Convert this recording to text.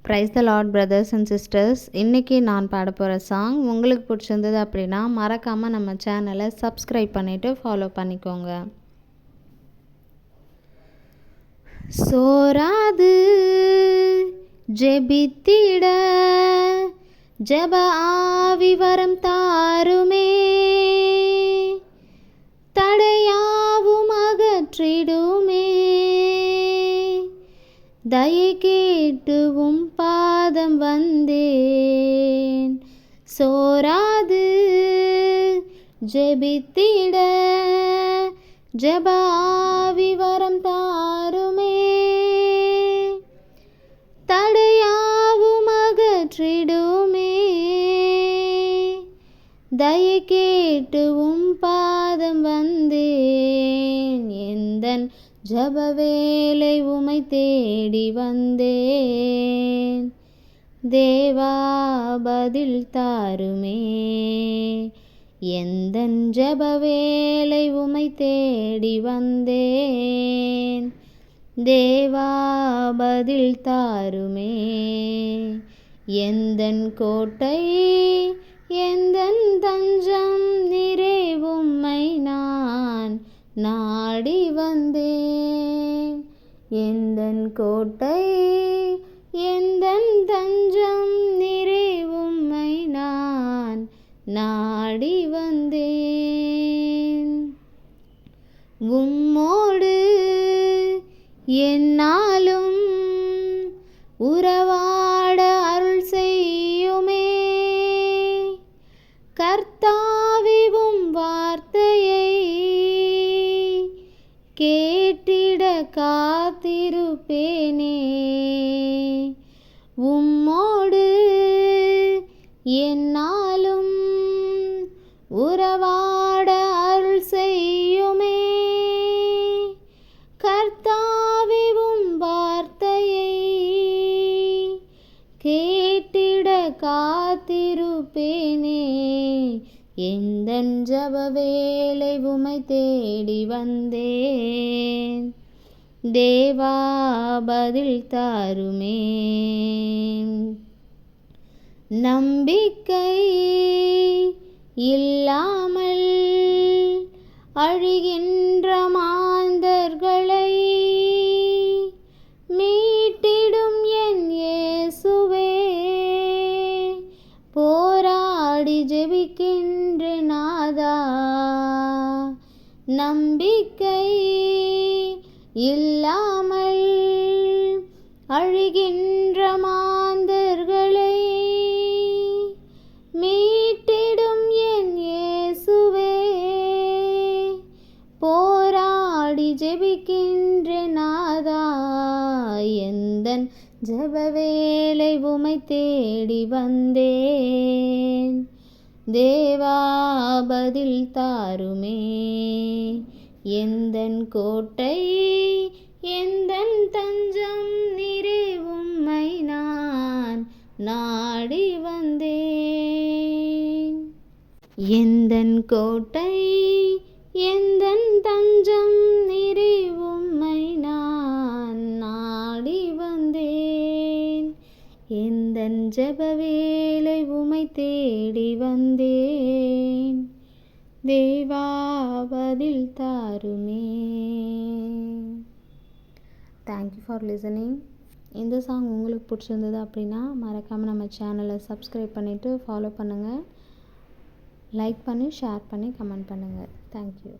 Price the Lord brothers and sisters. இன்றைக்கி நான் பாட போகிற சாங் உங்களுக்கு பிடிச்சிருந்தது அப்படின்னா மறக்காமல் நம்ம சேனலை சப்ஸ்கிரைப் பண்ணிவிட்டு ஃபாலோ பண்ணிக்கோங்க. சோராது ஜெபித்திட ஜெப ஆவி வரம் தாருமே, தடையாவும் அகற்றிடுமே, தயை கேட்டுவும் பாதம் வந்தேன். சோராது ஜெபித்திட ஜெப ஆவி வரம் தாருமே, தடையாவும் அகற்றிடுமே, தயை கேட்டுவும் பாதம் வந்தேன். எந்தன் ஜப வேலை உமை தேடி வந்தேன். தேவா பதில் தாருமே, எந்தன் ஜப வேலை உமை தேடி வந்தேன். தேவா பதில் தாருமே, எந்தன் கோட்டை எந்தன் தஞ்சம் நிறை உம்மை நான் நாடி வந்தேன். எந்தன் கோட்டை எந்தன் தஞ்சம் நிறை உம்மை நான் நாடி வந்தேன். உம்மோடு என்னாலும் உறவாட அருள் செய்யுமே, கர்த்தாவிவும் வார்த்தையை கேட்டிட காத்திருப்பேனே. உம்மோடு என்னாலும் உறவாட அருள் செய்யுமே, கர்த்தாவிவும் வார்த்தையை கேட்டிட காத்திருப்பேனே. எந்தன் ஜப வேலை உமை தேடி வந்தேன். தேவா பதில் தாருமே, நம்பிக்கை இல்லாமல் அழிகின்ற மாந்தர்களை மீட்டிடும் என் இயேசுவே, போராடி ஜெபிக்கின்ற நாதா. நம்பிக்கை இல்லாமல் அழிகின்ற மாந்தர்களை மீட்டிடும் என் இயேசுவே, போராடி ஜெபிக்கின்ற நாதா. எந்தன் ஜப வேலை உமை தேடி வந்தேன். தேவா பதில் தாருமே, எந்தன் கோட்டை எந்தன் தஞ்சம் நிறை உம்மை நான் நாடி வந்தேன். எந்தன் கோட்டை எந்தன் தஞ்சம் நிறை உம்மை நான் நாடி வந்தேன். எந்தன் ஜப வேலை உமை தேடி வந்தேன். தேவா பதில் தாருமே. Thank you for listening. இந்த சாங் உங்களுக்கு பிடிச்சிருந்தது அப்படின்னா மறக்காமல் நம்ம சேனலை சப்ஸ்கிரைப் பண்ணிவிட்டு ஃபாலோ பண்ணுங்கள். லைக் பண்ணி ஷேர் பண்ணி கமெண்ட் பண்ணுங்கள். தேங்க்யூ.